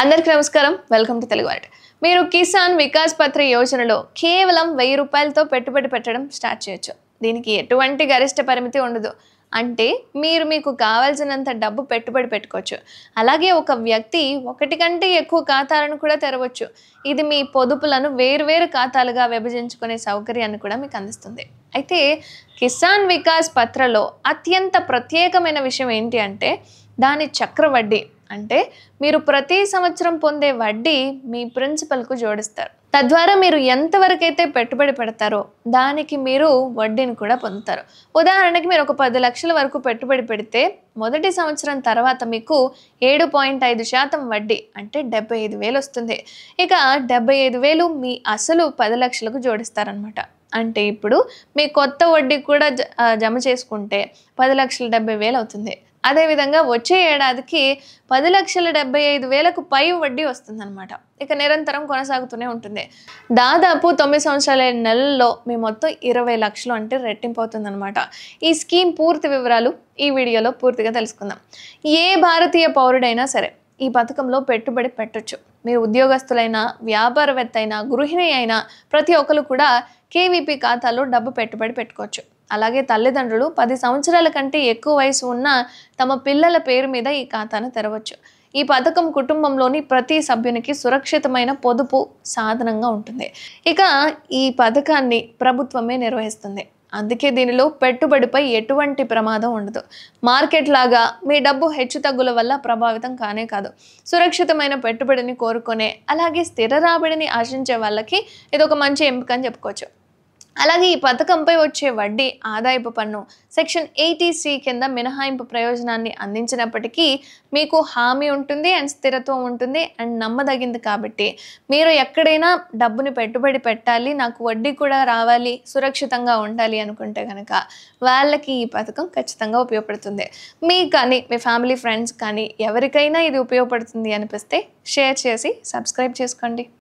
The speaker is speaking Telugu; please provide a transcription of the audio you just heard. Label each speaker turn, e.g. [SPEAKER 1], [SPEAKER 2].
[SPEAKER 1] అందరికీ నమస్కారం. వెల్కమ్ టు తెలుగు వార్త. మీరు కిసాన్ వికాస్ పత్ర యోజనలో కేవలం 1000 రూపాయలతో పెట్టుబడి పెట్టడం స్టార్ట్ చేయొచ్చు. దీనికి ఎటువంటి గరిష్ట పరిమితి ఉండదు. అంటే మీకు కావాల్సినంత డబ్బు పెట్టుబడి పెట్టుకోవచ్చు. అలాగే ఒక వ్యక్తి ఒకటి కంటే ఎక్కువ ఖాతాలను కూడా తెరవచ్చు. ఇది మీ పొదుపులను వేర్వేరు ఖాతాలుగా విభజించుకునే సౌకర్యాన్ని కూడా మీకు అందిస్తుంది. అయితే కిసాన్ వికాస్ పత్రలో అత్యంత ప్రత్యేకమైన విషయం ఏంటి అంటే దాని చక్రవడ్డీ. అంటే మీరు ప్రతి సంవత్సరం పొందే వడ్డీ మీ ప్రిన్సిపల్కు జోడిస్తారు. తద్వారా మీరు ఎంతవరకైతే పెట్టుబడి పెడతారో దానికి మీరు వడ్డీని కూడా పొందుతారు. ఉదాహరణకి మీరు ఒక 10 లక్షల వరకు పెట్టుబడి పెడితే మొదటి సంవత్సరం తర్వాత మీకు 7.5% వడ్డీ అంటే 75,000 వస్తుంది. ఇక 75,000 మీ అసలు 10 లక్షలకు జోడిస్తారనమాట. అంటే ఇప్పుడు మీ కొత్త వడ్డీ కూడా జమ చేసుకుంటే 10,70,000 అవుతుంది. అదేవిధంగా వచ్చే ఏడాదికి 10,75,000కు పై వడ్డీ వస్తుందన్నమాట. ఇక నిరంతరం కొనసాగుతూనే ఉంటుంది. దాదాపు 9 సంవత్సరాల నెలల్లో మీ మొత్తం 20 లక్షలు అంటే రెట్టింపు అవుతుందన్నమాట. ఈ స్కీమ్ పూర్తి వివరాలు ఈ వీడియోలో పూర్తిగా తెలుసుకుందాం. ఏ భారతీయ పౌరుడైనా సరే ఈ పథకంలో పెట్టుబడి పెట్టొచ్చు. మీరు ఉద్యోగస్తులైనా, వ్యాపారవేత్త అయినా, గృహిణి అయినా ప్రతి ఒక్కరు కూడా కేవీపీ ఖాతాలో డబ్బు పెట్టుబడి పెట్టుకోవచ్చు. అలాగే తల్లిదండ్రులు 10 సంవత్సరాల కంటే ఎక్కువ వయసు ఉన్న తమ పిల్లల పేరు మీద ఈ ఖాతాను తెరవచ్చు. ఈ పథకం కుటుంబంలోని ప్రతి సభ్యునికి సురక్షితమైన పొదుపు సాధనంగా ఉంటుంది. ఇక ఈ పథకాన్ని ప్రభుత్వమే నిర్వహిస్తుంది. అందుకే దీనిలో పెట్టుబడిపై ఎటువంటి ప్రమాదం ఉండదు. మార్కెట్ లాగా మీ డబ్బు హెచ్చుతగ్గుల వల్ల ప్రభావితం కానే కాదు. సురక్షితమైన పెట్టుబడిని కోరుకునే, అలాగే స్థిర రాబడిని ఆశించే వాళ్ళకి ఇది ఒక మంచి ఎంపిక అని చెప్పుకోవచ్చు. అలాగే ఈ పథకంపై వచ్చే వడ్డీ ఆదాయపు పన్ను సెక్షన్ 80C కింద మినహాయింపు ప్రయోజనాన్ని అందించినప్పటికీ మీకు హామీ ఉంటుంది అండ్ స్థిరత్వం ఉంటుంది అండ్ నమ్మదగింది. కాబట్టి మీరు ఎక్కడైనా డబ్బుని పెట్టుబడి పెట్టాలి, నాకు వడ్డీ కూడా రావాలి, సురక్షితంగా ఉండాలి అనుకుంటే కనుక వాళ్ళకి ఈ పథకం ఖచ్చితంగా ఉపయోగపడుతుంది. మీకు కానీ మీ ఫ్యామిలీ ఫ్రెండ్స్ కానీ ఎవరికైనా ఇది ఉపయోగపడుతుంది అనిపిస్తే షేర్ చేసి సబ్స్క్రైబ్ చేసుకోండి.